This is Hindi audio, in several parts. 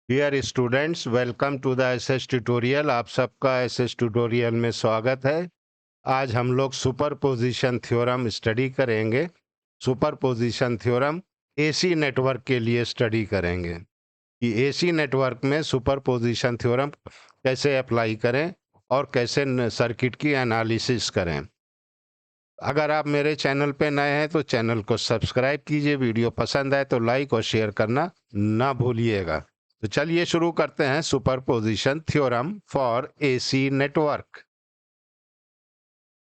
Dear students, welcome to the SS tutorial. आप सबका एसएस ट्यूटोरियल में स्वागत है। आज हम लोग सुपरपोजिशन थ्योरम स्टडी करेंगे। सुपरपोजिशन थ्योरम एसी नेटवर्क के लिए स्टडी करेंगे कि एसी नेटवर्क में सुपरपोजिशन थ्योरम कैसे अप्लाई करें और कैसे सर्किट की एनालिसिस करें। अगर आप मेरे चैनल पे नए हैं तो चैनल को सब्सक्राइब कीजिए। वीडियो पसंद आए तो लाइक और शेयर करना ना भूलिएगा। तो चलिए शुरू करते हैं superposition theorem for AC network.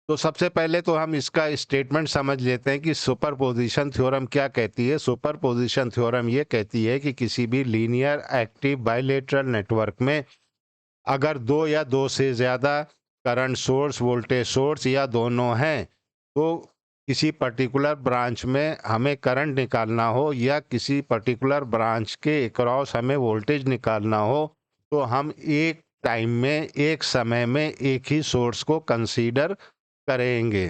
तो सबसे पहले तो हम इसका स्टेटमेंट समझ लेते हैं कि सुपरपोजिशन थ्योरम क्या कहती है। सुपरपोजिशन थ्योरम ये कहती है कि किसी भी लीनियर एक्टिव बाइलेटरल नेटवर्क में अगर दो या दो से ज़्यादा करंट सोर्स, वोल्टेज सोर्स या दोनों हैं, तो किसी पर्टिकुलर ब्रांच में हमें करंट निकालना हो या किसी पर्टिकुलर ब्रांच के अक्रॉस हमें वोल्टेज निकालना हो, तो हम एक टाइम में, एक समय में एक ही सोर्स को कंसीडर करेंगे।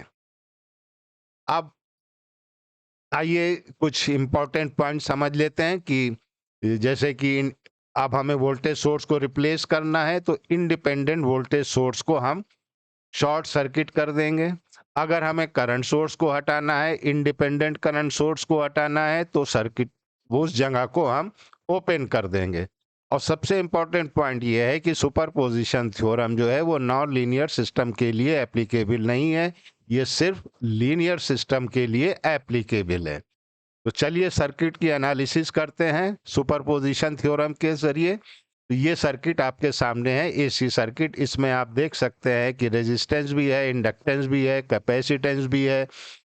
अब आइए कुछ इम्पोर्टेंट पॉइंट समझ लेते हैं कि जैसे कि अब हमें वोल्टेज सोर्स को रिप्लेस करना है तो इंडिपेंडेंट वोल्टेज सोर्स को हम शॉर्ट सर्किट कर देंगे। अगर हमें करंट सोर्स को हटाना है, इंडिपेंडेंट करंट सोर्स को हटाना है, तो सर्किट उस जगह को हम ओपन कर देंगे। और सबसे इंपॉर्टेंट पॉइंट ये है कि सुपरपोजिशन थ्योरम जो है वो नॉन लीनियर सिस्टम के लिए एप्लीकेबल नहीं है, ये सिर्फ लीनियर सिस्टम के लिए एप्लीकेबल है। तो चलिए सर्किट की एनालिसिस करते हैं सुपरपोजिशन थ्योरम के जरिए। तो ये सर्किट आपके सामने है, एसी सर्किट। इसमें आप देख सकते हैं कि रेजिस्टेंस भी है, इंडक्टेंस भी है, कैपेसिटेंस भी है,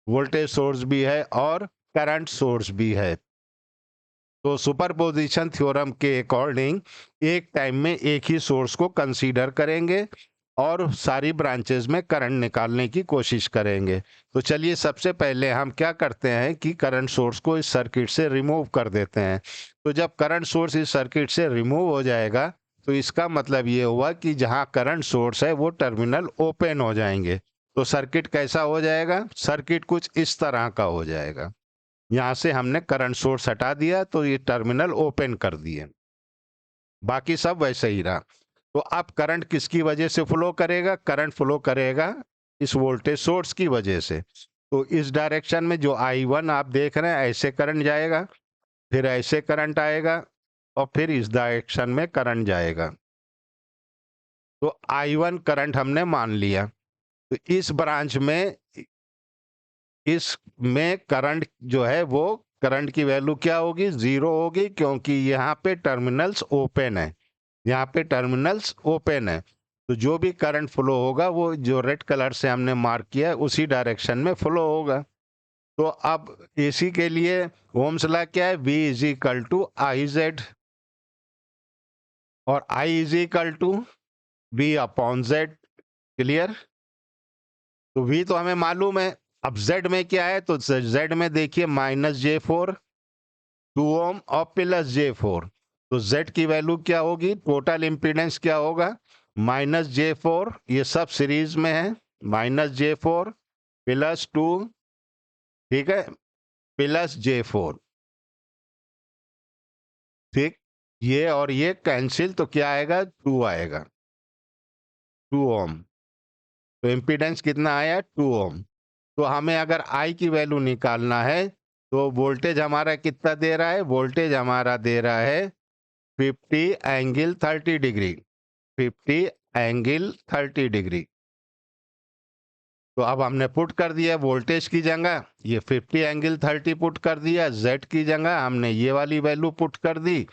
वोल्टेज सोर्स भी है और करंट सोर्स भी है। तो सुपरपोजिशन थ्योरम के अकॉर्डिंग एक टाइम में एक ही सोर्स को कंसीडर करेंगे और सारी ब्रांचेस में करंट निकालने की कोशिश करेंगे। तो चलिए सबसे पहले हम क्या करते हैं कि करंट सोर्स को इस सर्किट से रिमूव कर देते हैं। तो जब करंट सोर्स इस सर्किट से रिमूव हो जाएगा तो इसका मतलब ये हुआ कि जहां करंट सोर्स है वो टर्मिनल ओपन हो जाएंगे। तो सर्किट कैसा हो जाएगा? सर्किट कुछ इस तरह का हो जाएगा। यहां से हमने करंट सोर्स हटा दिया तो ये टर्मिनल ओपन कर दिए, बाकी सब वैसे ही रहा। तो अब करंट किसकी वजह से फ्लो करेगा? करंट फ्लो करेगा इस वोल्टेज सोर्स की वजह से। तो इस डायरेक्शन में जो I1 आप देख रहे हैं, ऐसे करंट जाएगा, फिर ऐसे करंट आएगा और फिर इस डायरेक्शन में करंट जाएगा। तो I1 करंट हमने मान लिया। तो इस ब्रांच में, इसमें करंट जो है वो, करंट की वैल्यू क्या होगी? 0 होगी, क्योंकि यहाँ पे टर्मिनल्स ओपन है। यहाँ पे टर्मिनल्स ओपन है तो जो भी करंट फ्लो होगा वो जो रेड कलर से हमने मार्क किया है उसी डायरेक्शन में फ्लो होगा। तो अब एसी के लिए ओम्स लॉ क्या है? V is equal to I Z, और I is equal to V upon Z. Clear? तो V तो हमें मालूम है। अब Z में क्या है? तो Z में देखिए -J4, 2 ओम और +J4। तो Z की वैल्यू क्या होगी? टोटल इंपीडेंस क्या होगा? -J4, ये सब सीरीज में है, -J4 +2, ठीक है, +J4, ठीक। ये और ये कैंसिल, तो क्या आएगा? 2 आएगा, 2 ओम। तो इंपीडेंस कितना आया? 2 ओम। तो हमें अगर I की वैल्यू निकालना है तो वोल्टेज हमारा कितना दे रहा है? वोल्टेज हमारा दे रहा है 50 एंगल 30 डिग्री, 50 एंगल 30 डिग्री। तो अब हमने पुट कर दिया वोल्टेज की जगह ये 50 एंगल 30 पुट कर दिया, Z की जगह हमने ये वाली वैल्यू पुट कर दी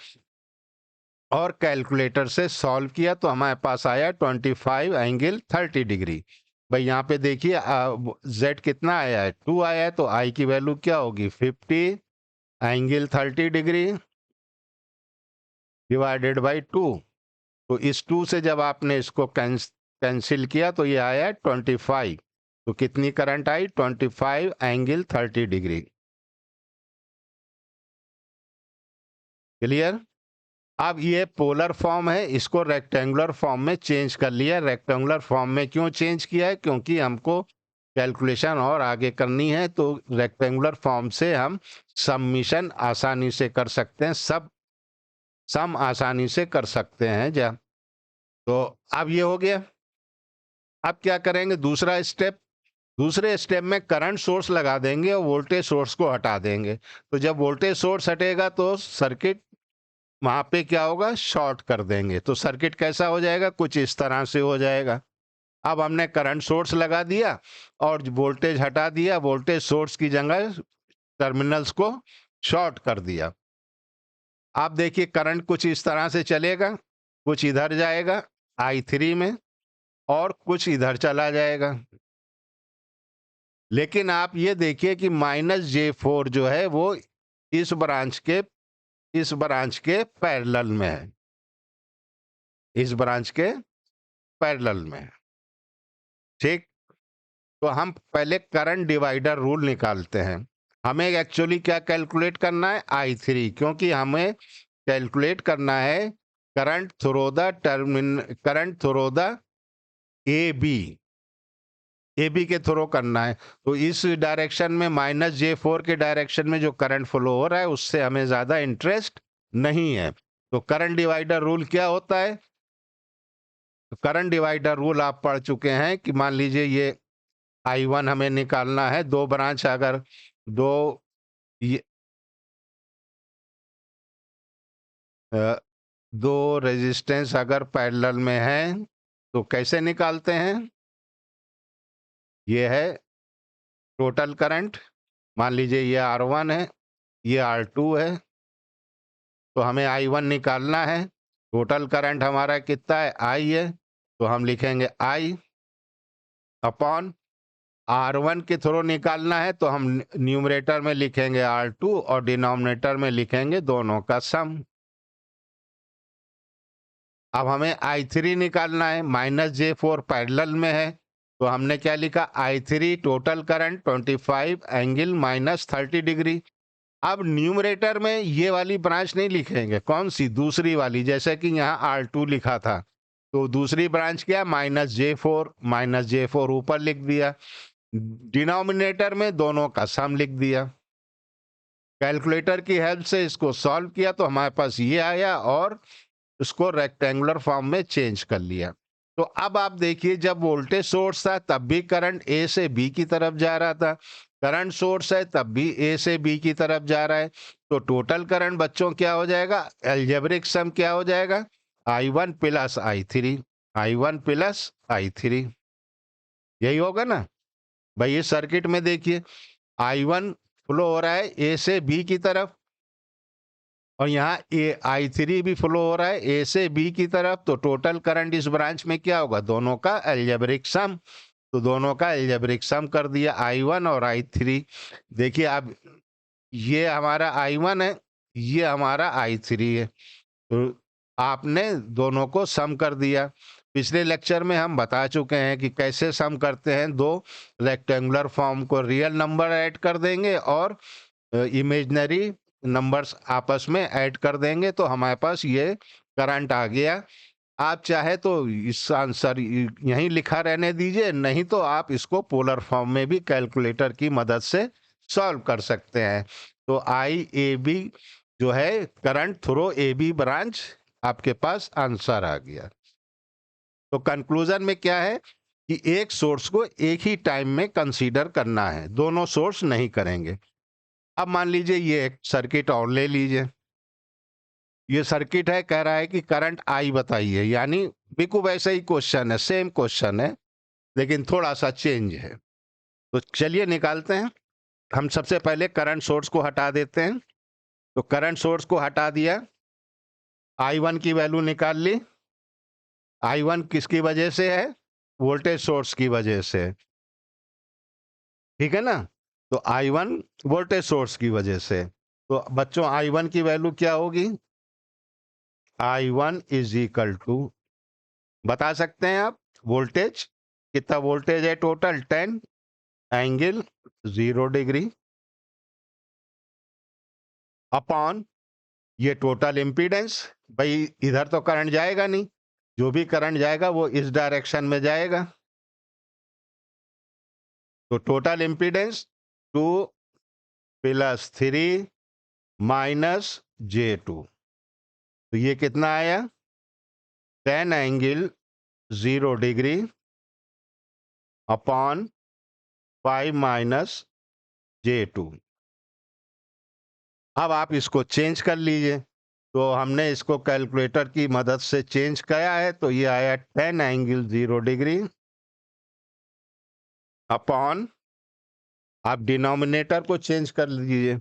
और कैलकुलेटर से सॉल्व किया तो हमारे पास आया 25 एंगल 30 डिग्री। भाई यहाँ पे देखिए Z कितना आया है? 2 आया है, तो I की वैल्यू क्या होगी? 50 एंगल 30 डिग्री डिवाइडेड बाई 2। तो इस 2 से जब आपने इसको कैंसिल किया तो ये आया 25। तो कितनी current I? 25 angle 30 degree. Clear? अब ये पोलर फॉर्म है, इसको रेक्टेंगुलर फॉर्म में चेंज कर लिया। रेक्टेंगुलर फॉर्म में क्यों चेंज किया है? क्योंकि हमको कैलकुलेशन और आगे करनी है, तो रेक्टेंगुलर फॉर्म से हम सबमिशन आसानी से कर सकते हैं। सब सम आसानी से कर सकते हैं। तो अब ये हो गया। अब क्या करेंगे, दूसरा स्टेप। दूसरे स्टेप में करंट सोर्स लगा देंगे और वोल्टेज सोर्स को हटा देंगे। तो जब वोल्टेज सोर्स हटेगा तो सर्किट वहां पे क्या होगा, शॉर्ट कर देंगे। तो सर्किट कैसा हो जाएगा, कुछ इस तरह से हो जाएगा। अब हमने करंट सोर्स लगा दिया और वोल्टेज हटा दिया, वोल्टेज सोर्स की जगह टर्मिनल्स को शॉर्ट कर दिया। आप देखिए करंट कुछ इस तरह से चलेगा, कुछ इधर जाएगा I3 में और कुछ इधर चला जाएगा। लेकिन आप ये देखिए कि -J4 जो है वो इस ब्रांच के पैरेलल में है, इस ब्रांच के पैरेलल में है। ठीक। तो हम पहले करंट डिवाइडर रूल निकालते हैं। हमें एक्चुअली क्या कैलकुलेट करना है, I3, क्योंकि हमें कैलकुलेट करना है current through the A B के थ्रू करना है। तो इस डायरेक्शन में -J4 के डायरेक्शन में जो करंट फ्लो हो रहा है उससे हमें ज्यादा इंटरेस्ट नहीं है। तो करंट डिवाइडर रूल क्या होता है, तो करंट डिवाइडर रूल आप पढ़ चुके हैं कि मान लीजिए ये I1 हमें निकालना है, दो ब्रांच अगर दो ये, दो रेजिस्टेंस अगर पैरेलल में है तो कैसे निकालते हैं। ये है टोटल करंट, मान लीजिए ये R1 है, ये R2 है। तो हमें I1 निकालना है। टोटल करंट हमारा कितना है, I है। तो हम लिखेंगे I अपॉन R1 के थ्रू निकालना है तो हम न्यूमरेटर में लिखेंगे R2 और डिनोमिनेटर में लिखेंगे दोनों का सम। अब हमें I3 निकालना है, -J4 पैरेलल में है। तो हमने क्या लिखा, I3 total current 25 angle -30 degree. अब न्यूमरेटर में ये वाली ब्रांच नहीं लिखेंगे, कौन सी, दूसरी वाली, जैसे कि यहाँ R2 लिखा था। तो दूसरी ब्रांच क्या, -J4 ऊपर लिख दिया। डिनोमिनेटर में दोनों का सम लिख दिया। कैलकुलेटर की हेल्प से इसको सॉल्व किया तो हमारे पास ये आया और उसको रेक्टेंगुलर फॉर्म में चेंज कर लिया। तो अब आप देखिए, जब वोल्टेज सोर्स था तब भी करंट ए से बी की तरफ जा रहा था, करंट सोर्स है तब भी ए से बी की तरफ जा रहा है। तो टोटल करंट बच्चों क्या हो जाएगा, एल्जेब्रिक सम क्या हो जाएगा, I1 plus I3, I1 plus I3, यही होगा ना भाई। इस सर्किट में देखिए I1 फ्लो हो रहा है ए से बी की तरफ और यहाँ I3 भी फ्लो हो रहा है ए से बी की तरफ। तो टोटल करंट इस ब्रांच में क्या होगा, दोनों का एल्जेब्रिक सम। तो दोनों का एल्जेब्रिक सम कर दिया, I1 और I3। देखिए अब ये हमारा I1 है, ये हमारा I3 है। तो आपने दोनों को सम कर दिया। पिछले लेक्चर में हम बता चुके हैं कि कैसे सम करते हैं। दो रेक्टेंगुलर फॉर्म को रियल नंबर ऐड कर देंगे और इमेजिनरी नंबर्स आपस में ऐड कर देंगे तो हमारे पास ये करंट आ गया। आप चाहे तो इस आंसर यहीं लिखा रहने दीजिए, नहीं तो आप इसको पोलर फॉर्म में भी कैलकुलेटर की मदद से सॉल्व कर सकते हैं। तो I AB जो है करंट थ्रू AB ब्रांच, आपके पास आंसर आ गया। तो कंक्लूजन में क्या है कि एक सोर्स को एक ही टाइम में कंसीडर करना है, दोनों सोर्स नहीं करेंगे। अब मान लीजिए ये एक सर्किट और ले लीजिए। ये सर्किट है, कह रहा है कि करंट I बताइए, यानी बिल्कुल वैसे ही क्वेश्चन है, सेम क्वेश्चन है लेकिन थोड़ा सा चेंज है। तो चलिए निकालते हैं। हम सबसे पहले करंट सोर्स को हटा देते हैं। तो करंट सोर्स को हटा दिया, I1 की वैल्यू निकाल ली। I1 किसकी वजह से है, वोल्टेज सोर्स की वजह से, ठीक है ना। तो I1 वोल्टेज सोर्स की वजह से। तो बच्चों I1 की वैल्यू क्या होगी, I1 इज इक्वल टू, बता सकते हैं आप, वोल्टेज कितना, वोल्टेज है टोटल 10 एंगल 0 डिग्री अपॉन ये टोटल इम्पीडेंस। भाई इधर तो करंट जाएगा नहीं, जो भी करंट जाएगा वो इस डायरेक्शन में जाएगा। तो टोटल इम्पीडेंस 2 + 3 - J2। तो ये कितना आया, 10 angle 0 degree upon 5 minus J2। अब आप इसको चेंज कर लीजिए। तो हमने इसको कैलकुलेटर की मदद से चेंज किया है, तो ये आया 10 एंगल 0 डिग्री अपॉन, आप डिनोमिनेटर को चेंज कर लीजिए।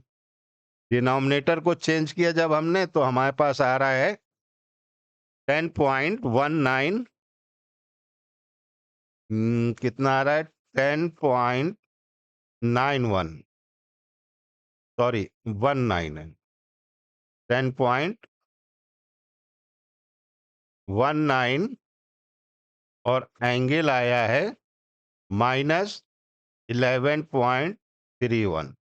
डिनोमिनेटर को चेंज किया जब हमने, तो हमारे पास आ रहा है 10.19, कितना आ रहा है, 10.91, सॉरी 19 है, 10.19, और एंगल आया है -11.31।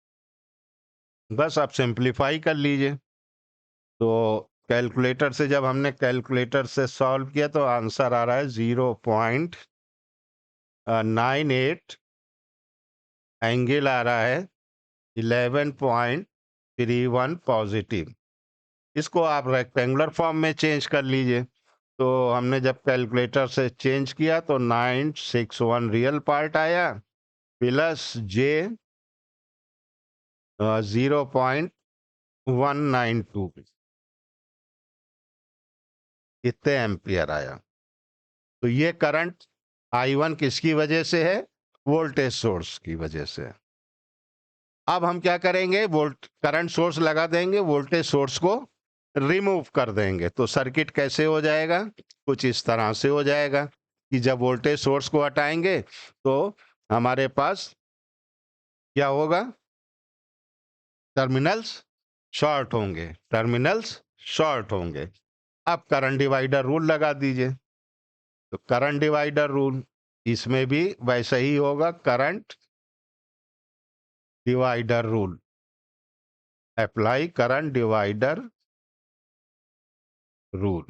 बस आप सिंप्लीफाई कर लीजिए। तो कैलकुलेटर से जब हमने कैलकुलेटर से सॉल्व किया तो आंसर आ रहा है 0.98, एंगल आ रहा है 11.31 पॉजिटिव। इसको आप रेक्टेंगुलर फॉर्म में चेंज कर लीजिए। तो हमने जब कैलकुलेटर से चेंज किया तो 961 रियल पार्ट आया, प्लस J 0.192, इतने एम्पियर आया। तो ये करंट I1 किसकी वजह से है, वोल्टेज सोर्स की वजह से। अब हम क्या करेंगे, करंट सोर्स लगा देंगे, वोल्टेज सोर्स को रिमूव कर देंगे। तो सर्किट कैसे हो जाएगा, कुछ इस तरह से हो जाएगा कि जब वोल्टेज सोर्स को हटाएंगे तो हमारे पास क्या होगा, टर्मिनल्स शॉर्ट होंगे, टर्मिनल्स शॉर्ट होंगे। अब करंट डिवाइडर रूल लगा दीजिए। तो करंट डिवाइडर रूल, इसमें भी वैसा ही होगा, current divider rule apply, current divider rule,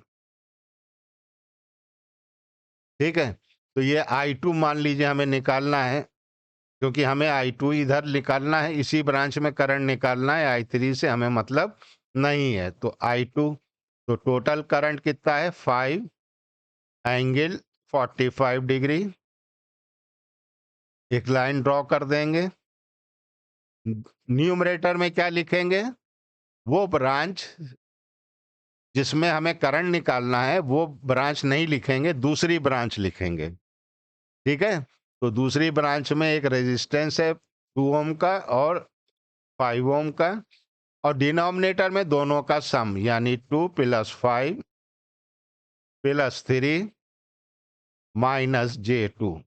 ठीक है। तो ये I2 मान लीजिए हमें निकालना है, क्योंकि हमें I2 इधर निकालना है, इसी ब्रांच में करंट निकालना है, I3 से हमें मतलब नहीं है। तो I2, तो टोटल करंट कितना है, 5 एंगल 45 डिग्री। एक लाइन ड्रॉ कर देंगे। न्यूमरेटर में क्या लिखेंगे, वो ब्रांच जिसमें हमें करंट निकालना है वो ब्रांच नहीं लिखेंगे, दूसरी ब्रांच लिखेंगे, ठीक है। तो दूसरी ब्रांच में एक रेजिस्टेंस है 2 ओम का और 5 ओम का, और डिनोमिनेटर में दोनों का सम, यानी 2 + 5 + 3 - J2।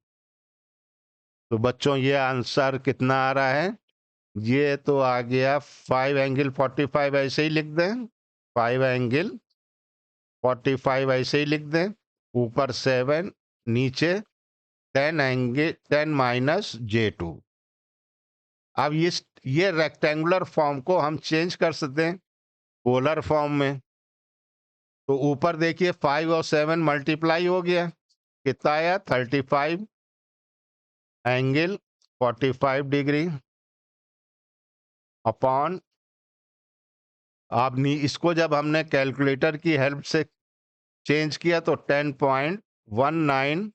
तो बच्चों ये आंसर कितना आ रहा है, ये तो आ गया 5 एंगल 45, ऐसे ही लिख दें, 5 एंगल 45 ऐसे ही लिख दें, ऊपर 7, नीचे 10 एंगल 10 - J2। अब ये रेक्टेंगुलर फॉर्म को हम चेंज कर सकते हैं पोलर फॉर्म में। तो ऊपर देखिए 5 और 7 मल्टीप्लाई हो गया, कितना आया, 35 एंगल 45 डिग्री अपॉन, अब इसको जब हमने कैलकुलेटर की हेल्प से चेंज किया तो 10.19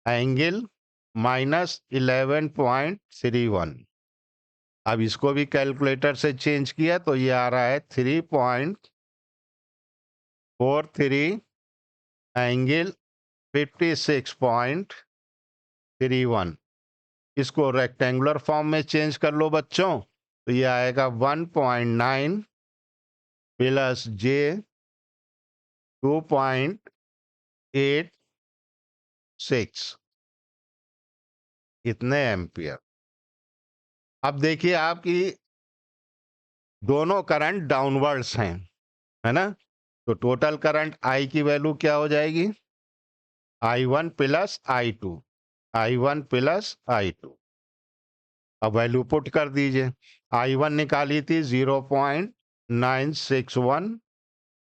एंगल -11.31। अब इसको भी कैलकुलेटर से चेंज किया तो ये आ रहा है 3.43 एंगल 56.31। इसको रेक्टेंगुलर फॉर्म में चेंज कर लो बच्चों, तो ये आएगा 1.9 + J 2.86, इतने एम्पियर। अब देखिए आपकी दोनों करंट डाउनवर्ड्स हैं, है ना। तो टोटल करंट I की वैल्यू क्या हो जाएगी, I1 + I2, I1 + I2। अब वैल्यू पुट कर दीजिए। I1 निकाली थी 0.961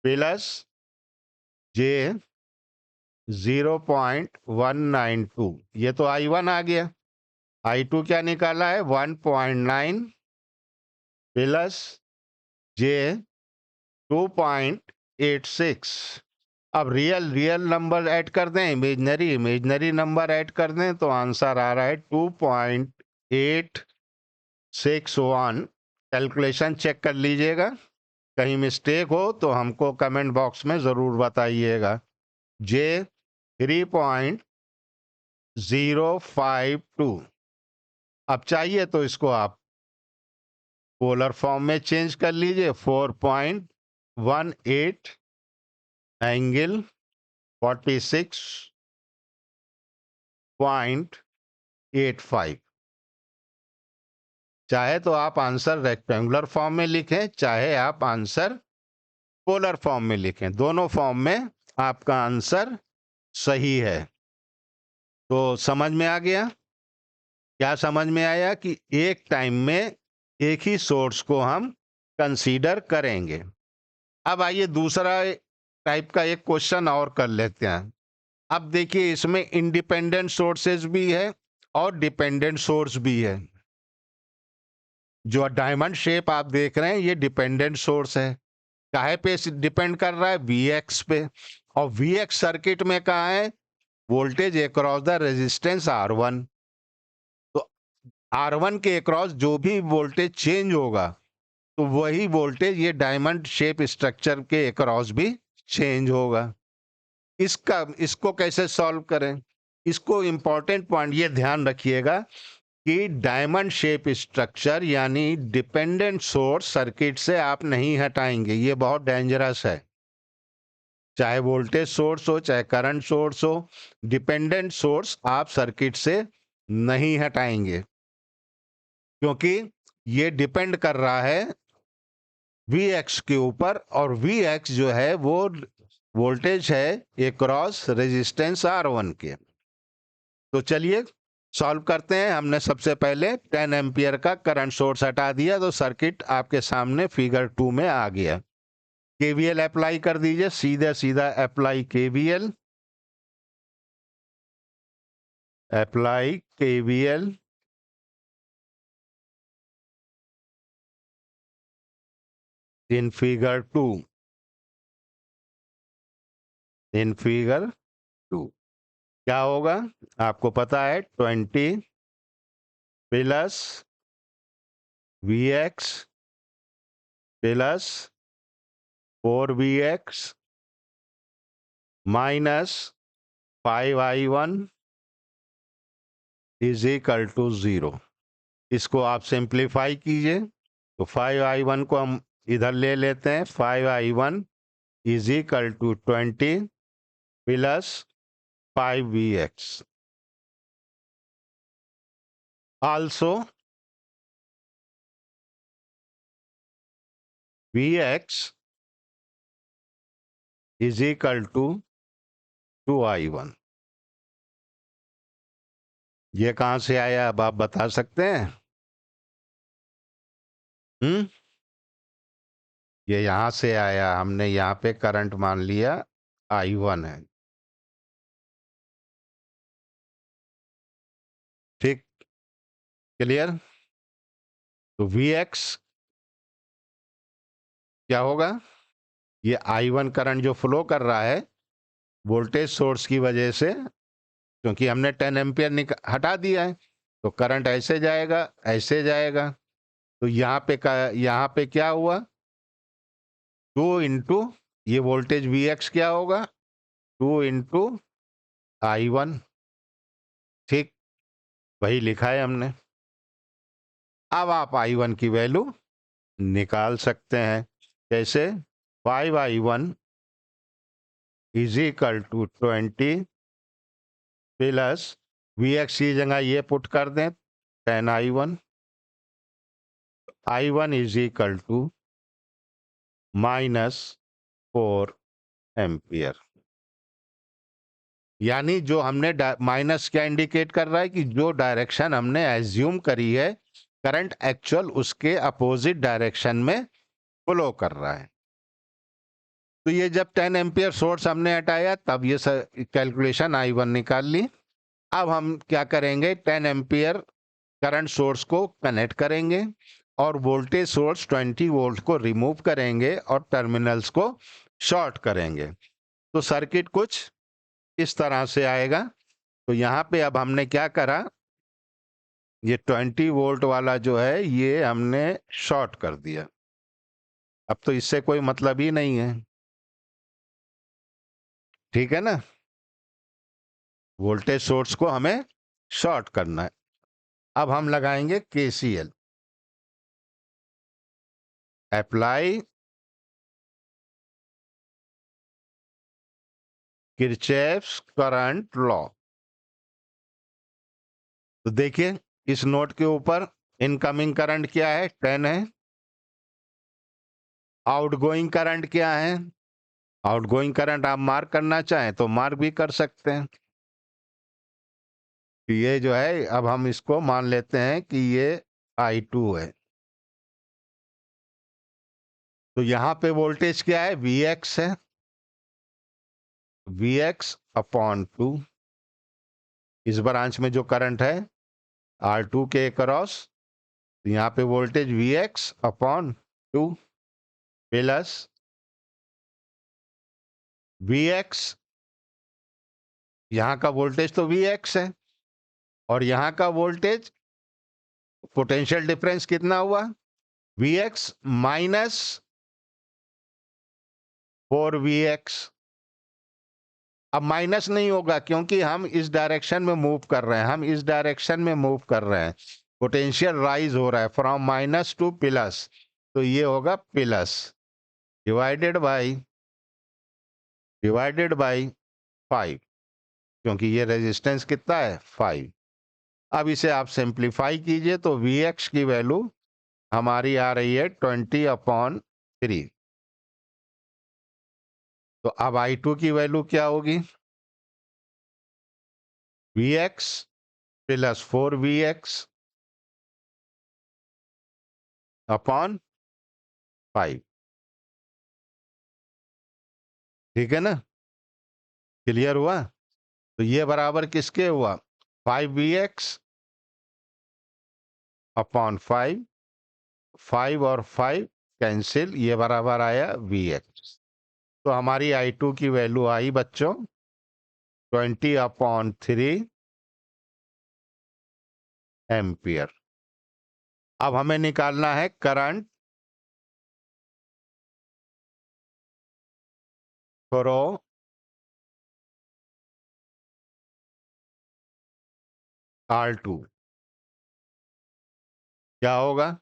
प्लस J 0.192, ये तो I1 आ गया। I2 क्या निकाला है, 1.9 प्लस J 1.86। अब रियल नंबर ऐड कर दें, इमेजनरी नंबर ऐड कर दें तो आंसर आ रहा है 2.861। कैलकुलेशन चेक कर लीजिएगा, कहीं मिस्टेक हो तो हमको कमेंट बॉक्स में ज़रूर बताइएगा। जे 3.052। अब चाहिए तो इसको आप पोलर फॉर्म में चेंज कर लीजिए, 4.18 एंगल 46.85। चाहे तो आप आंसर रेक्टेंगुलर फॉर्म में लिखें, चाहे आप आंसर पोलर फॉर्म में लिखें, दोनों फॉर्म में आपका आंसर सही है। तो समझ में आ गया? क्या समझ में आया कि एक टाइम में एक ही सोर्स को हम कंसीडर करेंगे। अब आइए दूसरा टाइप का एक क्वेश्चन और कर लेते हैं। अब देखिए, इसमें इंडिपेंडेंट सोर्सेज भी है और डिपेंडेंट सोर्स भी है। जो डायमंड शेप आप देख रहे हैं ये डिपेंडेंट सोर्स है। काहे पे डिपेंड कर रहा है? Vx पे। और Vx सर्किट में कहा है? Voltage across the resistance R1। तो R1 के अक्रॉस जो भी वोल्टेज चेंज होगा तो वही वोल्टेज ये डायमंड शेप स्ट्रक्चर के अक्रॉस भी चेंज होगा। इसको कैसे सॉल्व करें? इसको इंपॉर्टेंट पॉइंट ये ध्यान रखिएगा कि डायमंड शेप स्ट्रक्चर यानी डिपेंडेंट सोर्स सर्किट से आप नहीं हटाएंगे, ये बहुत डेंजरस है। चाहे वोल्टेज सोर्स हो, चाहे करंट सोर्स हो, डिपेंडेंट सोर्स आप सर्किट से नहीं हटाएंगे, क्योंकि ये डिपेंड कर रहा है Vx के ऊपर, और Vx जो है वो वोल्टेज है अक्रॉस रेजिस्टेंस R1 के। तो चलिए सॉल्व करते हैं। हमने सबसे पहले 10 एम्पियर का करंट सोर्स हटा दिया तो सर्किट आपके सामने फिगर 2 में आ गया। केवीएल अप्लाई कर दीजिए, सीधा सीधा apply KVL, apply KVL. In figure 2, in figure 2 क्या होगा आपको पता है? 20 plus Vx plus 4Vx minus 5I1 is equal to 0। इसको आप सिंप्लीफाई कीजिए तो 5I1 को हम इधर ले लेते हैं। 5I1 is equal to 20 plus 5Vx। Also Vx is equal to 2I1। ये कहां से आया अब आप बता सकते हैं? ये यहां से आया, हमने यहां पे करंट मान लिया I1 है। ठीक, क्लियर? तो Vx क्या होगा? ये I1 करंट जो फ्लो कर रहा है वोल्टेज सोर्स की वजह से, क्योंकि हमने 10 एम्पियर हटा दिया है, तो करंट ऐसे जाएगा, ऐसे जाएगा। तो यहाँ पे क्या हुआ? 2 इंटू ये वोल्टेज Vx क्या होगा? 2 इंटू I1। ठीक, वही लिखा है हमने। अब आप I1 की वैल्यू निकाल सकते हैं। कैसे? 5I1 is equal to 20 plus Vx की जगह ये पुट कर दें 10I1। I1 is equal to -4 ampere. यानी जो हमने माइनस क्या इंडिकेट कर रहा है कि जो डायरेक्शन हमने एज्यूम करी है करंट एक्चुअल उसके अपोजिट डायरेक्शन में फ्लो कर रहा है। तो ये जब 10 एम्पियर सोर्स हमने हटाया तब ये कैलकुलेशन I1 निकाल ली। अब हम क्या करेंगे? 10 एम्पियर करंट सोर्स को कनेक्ट करेंगे और वोल्टेज सोर्स 20 वोल्ट को रिमूव करेंगे और टर्मिनल्स को शॉर्ट करेंगे। तो सर्किट कुछ इस तरह से आएगा। तो यहाँ पे अब हमने क्या करा, ये 20 वोल्ट वाला जो है ये हमने शॉर्ट कर दिया। अब तो इससे कोई मतलब ही नहीं है, ठीक है ना। वोल्टेज सोर्स को हमें शॉर्ट करना है। अब हम लगाएंगे KCL, apply Kirchhoff's current law. तो देखिए इस नोड के ऊपर इनकमिंग करंट क्या है, 10 है। आउटगोइंग करंट क्या है, आउटगोइंग करंट आप मार्क करना चाहें तो मार्क भी कर सकते हैं। तो ये जो है अब हम इसको मान लेते हैं कि ये I2 है। तो यहां पे वोल्टेज क्या है, Vx है, Vx अपॉन 2। इस ब्रांच में जो करंट है R2 के अक्रॉस, तो यहाँ पे voltage Vx upon 2 plus Vx, यहाँ का वोल्टेज तो Vx है और यहाँ का वोल्टेज, पोटेंशियल डिफरेंस कितना हुआ, Vx माइनस 4Vx। अब माइनस नहीं होगा क्योंकि हम इस डायरेक्शन में मूव कर रहे हैं, हम इस डायरेक्शन में मूव कर रहे हैं। पोटेंशियल राइज हो रहा है फ्रॉम माइनस टू प्लस, तो ये होगा प्लस डिवाइडेड बाय 5, क्योंकि ये रेजिस्टेंस कितना है 5। अब इसे आप सिंप्लीफाई कीजिए तो Vx की वैल्यू हमारी आ रही है 20/3। तो अब I2 की वैल्यू क्या होगी, Vx प्लस 4Vx अपॉन 5। ठीक है ना, क्लियर हुआ। तो ये बराबर किसके हुआ, 5Vx अपॉन 5, 5 और 5 कैंसिल, ये बराबर आया Vx। तो हमारी I2 की वैल्यू आई बच्चों 20/3 एम्पियर। अब हमें निकालना है करंट थ्रो R2। क्या होगा,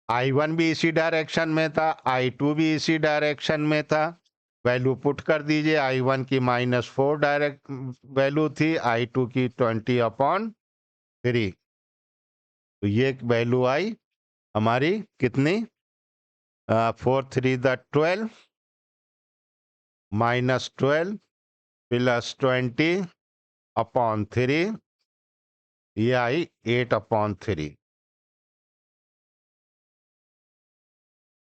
I1 भी इसी डायरेक्शन में था, I2 भी इसी डायरेक्शन में था। वैल्यू पुट कर दीजिए, I1 की -4 डायरेक्ट वैल्यू थी, I2 की 20/3। तो ये वैल्यू आई हमारी कितनी, 4 3 12 -12 प्लस 20/3, ये आई 8/3।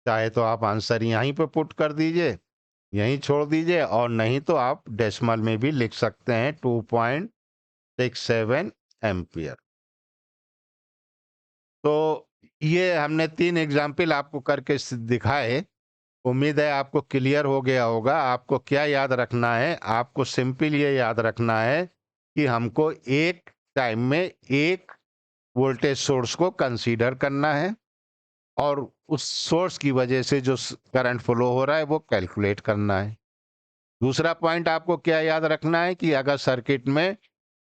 चाहे तो आप आंसर यहीं पे पुट कर दीजिए, यहीं छोड़ दीजिए, और नहीं तो आप डेसिमल में भी लिख सकते हैं 2.67 एम्पियर। तो ये हमने 3 एग्जाम्पल आपको करके दिखाए। उम्मीद है आपको क्लियर हो गया होगा। आपको क्या याद रखना है, आपको सिंपल ये याद रखना है कि हमको एक टाइम में एक वोल्टेज सोर्स को कंसीडर करना है और उस सोर्स की वजह से जो करंट फ्लो हो रहा है वो कैलकुलेट करना है। दूसरा पॉइंट आपको क्या याद रखना है कि अगर सर्किट में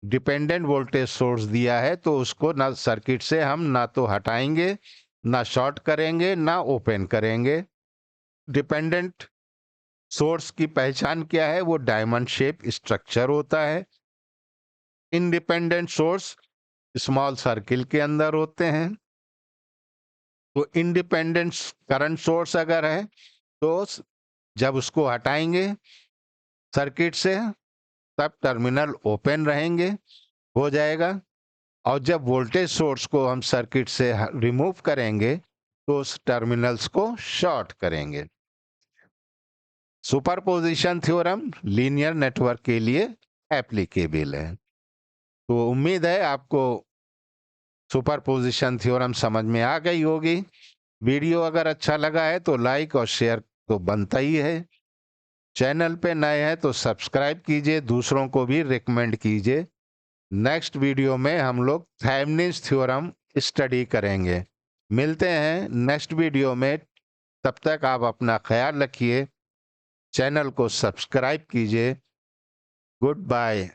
डिपेंडेंट वोल्टेज सोर्स दिया है तो उसको ना सर्किट से हम ना तो हटाएंगे, ना शॉर्ट करेंगे, ना ओपन करेंगे। डिपेंडेंट सोर्स की पहचान क्या है, वो डायमंड शेप स्ट्रक्चर होता है। इंडिपेंडेंट सोर्स स्मॉल सर्किल के अंदर होते हैं। तो इंडिपेंडेंट करंट सोर्स अगर है तो जब उसको हटाएंगे सर्किट से तब टर्मिनल ओपन रहेंगे, हो जाएगा। और जब वोल्टेज सोर्स को हम सर्किट से रिमूव करेंगे तो उस टर्मिनल्स को शॉर्ट करेंगे। सुपरपोजिशन थ्योरम लीनियर नेटवर्क के लिए एप्लीकेबल है। तो उम्मीद है आपको सुपरपोजिशन थ्योरम समझ में आ गई होगी। वीडियो अगर अच्छा लगा है तो लाइक और शेयर तो बनता ही है। चैनल पे नए हैं तो सब्सक्राइब कीजिए, दूसरों को भी रिकमेंड कीजिए। नेक्स्ट वीडियो में हम लोग थेवेनिन्स थ्योरम स्टडी करेंगे। मिलते हैं नेक्स्ट वीडियो में। तब तक आप अपना ख्याल रखिए, चैनल को सब्सक्राइब कीजिए। Good bye.